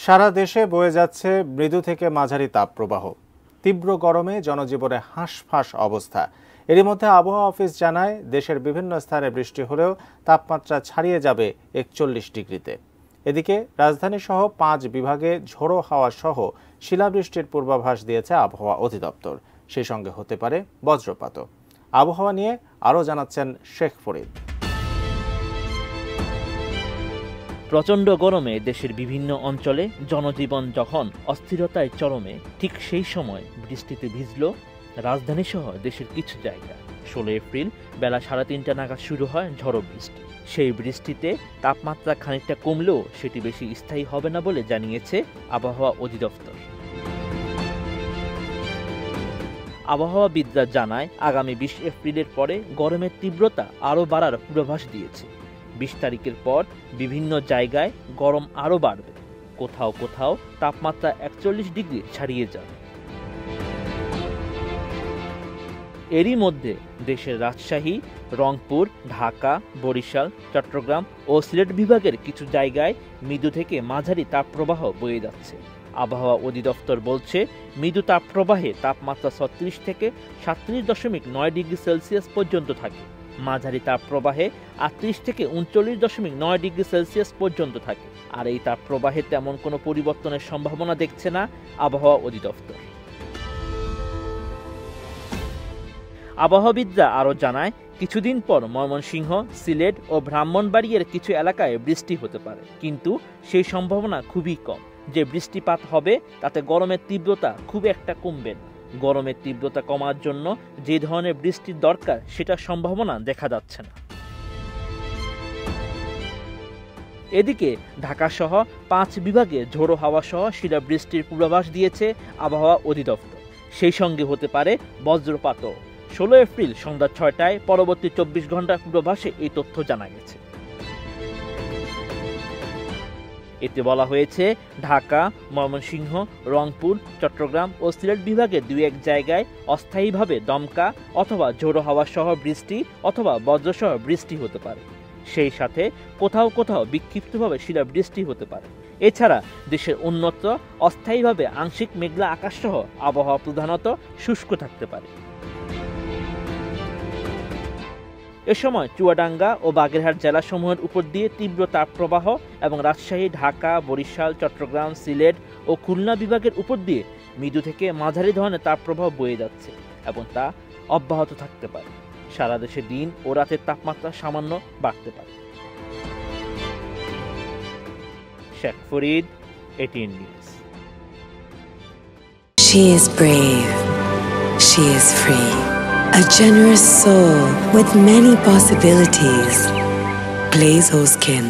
সারা দেশে বয়ে যাচ্ছে মৃদু থেকে মাঝারি তাপপ্রবাহ। তীব্র গরমে জনজীবনে হাঁসফাঁস অবস্থা। এরই মধ্যে আবহাওয়া অফিস জানায়, দেশের বিভিন্ন স্থানে বৃষ্টি হলেও তাপমাত্রা ছাড়িয়ে যাবে 41 ডিগ্রিতে। এদিকে রাজধানীসহ 5 বিভাগে ঝোড়ো হাওয়া সহ শিলাবৃষ্টির পূর্বাভাস দিয়েছে আবহাওয়া অধিদপ্তর। সেই সঙ্গে হতে পারে বজ্রপাতও। আবহাওয়া নিয়ে আরও জানাচ্ছেন শেখ ফরিদ। প্রচণ্ড গরমে দেশের বিভিন্ন অঞ্চলে জনজীবন যখন অস্থিরতায় চরমে, ঠিক সেই সময় বৃষ্টিতে ভিজল রাজধানী সহ দেশের কিছু জায়গা। 16 এপ্রিল বেলা 3:30 নাগাদ শুরু হয় ঝড়ো বৃষ্টি। সেই বৃষ্টিতে তাপমাত্রা খানিকটা কমলেও সেটি বেশি স্থায়ী হবে না বলে জানিয়েছে আবহাওয়া অধিদপ্তর। আবহাওয়াবিদরা জানায়, আগামী 20 এপ্রিলের পরে গরমের তীব্রতা আরও বাড়ার পূর্বাভাস দিয়েছে। 20 তারিখের পর বিভিন্ন জায়গায় গরম আরও বাড়বে। কোথাও কোথাও তাপমাত্রা 41 ডিগ্রি ছাড়িয়ে যাবে। এরই মধ্যে দেশের রাজশাহী, রংপুর, ঢাকা, বরিশাল, চট্টগ্রাম ও সিলেট বিভাগের কিছু জায়গায় মৃদু থেকে মাঝারি তাপপ্রবাহ বয়ে যাচ্ছে। আবহাওয়া অধিদপ্তর বলছে, মৃদু তাপপ্রবাহে তাপমাত্রা 36 থেকে 37.9 ডিগ্রি সেলসিয়াস পর্যন্ত থাকে। মাঝারি তাপপ্রবাহে 38 থেকে 39.9 ডিগ্রি সেলসিয়াস পর্যন্ত থাকে। আর এই তাপপ্রবাহে তেমন কোনো পরিবর্তনের সম্ভাবনা দেখছে না আবহাওয়া অধিদপ্তর। আবহাওয়াবিদরা আরও জানায়, কিছুদিন পর ময়মনসিংহ, সিলেট ও ব্রাহ্মণবাড়িয়ার কিছু এলাকায় বৃষ্টি হতে পারে, কিন্তু সেই সম্ভাবনা খুবই কম। যে বৃষ্টিপাত হবে তাতে গরমের তীব্রতা খুব একটা কমবে না। গরমের তীব্রতা কমার জন্য যে ধরনের বৃষ্টির দরকার সেটার সম্ভাবনা দেখা যাচ্ছে না। এদিকে ঢাকাসহ 5 বিভাগে ঝোড়ো হাওয়া সহ শিলাবৃষ্টির পূর্বাভাস দিয়েছে আবহাওয়া অধিদপ্তর। সেই সঙ্গে হতে পারে বজ্রপাতও। 16 এপ্রিল সন্ধ্যা 6টায় পরবর্তী 24 ঘন্টার পূর্বাভাসে এই তথ্য জানা গেছে। এতে বলা হয়েছে, ঢাকা, ময়মনসিংহ, রংপুর, চট্টগ্রাম ও সিলেট বিভাগের 2-1 জায়গায় অস্থায়ীভাবে দমকা অথবা ঝোড়ো হাওয়া সহ বৃষ্টি অথবা বজ্রসহ বৃষ্টি হতে পারে। সেই সাথে কোথাও কোথাও বিক্ষিপ্তভাবে শিলাবৃষ্টি হতে পারে। এছাড়া দেশের অন্যত্র অস্থায়ীভাবে আংশিক মেঘলা আকাশ সহ আবহাওয়া প্রধানত শুষ্ক থাকতে পারে। এ সময় চুয়াডাঙ্গা ও বাগেরহাট জেলাসমূহের উপর দিয়ে তীব্র তাপপ্রবাহ এবং রাজশাহী, ঢাকা, বরিশাল, চট্টগ্রাম, সিলেট ও খুলনা বিভাগের উপর দিয়ে মৃদু থেকে মাঝারি ধরনের তাপপ্রবাহ বয়ে যাচ্ছে এবং তা অব্যাহত থাকতে পারে। সারা দেশে দিন ও রাতের তাপমাত্রা সামান্য বাড়তে পারে। Sheikh Farid, ATN news. She is brave. She is free. A generous soul with many possibilities. Blaze Skin.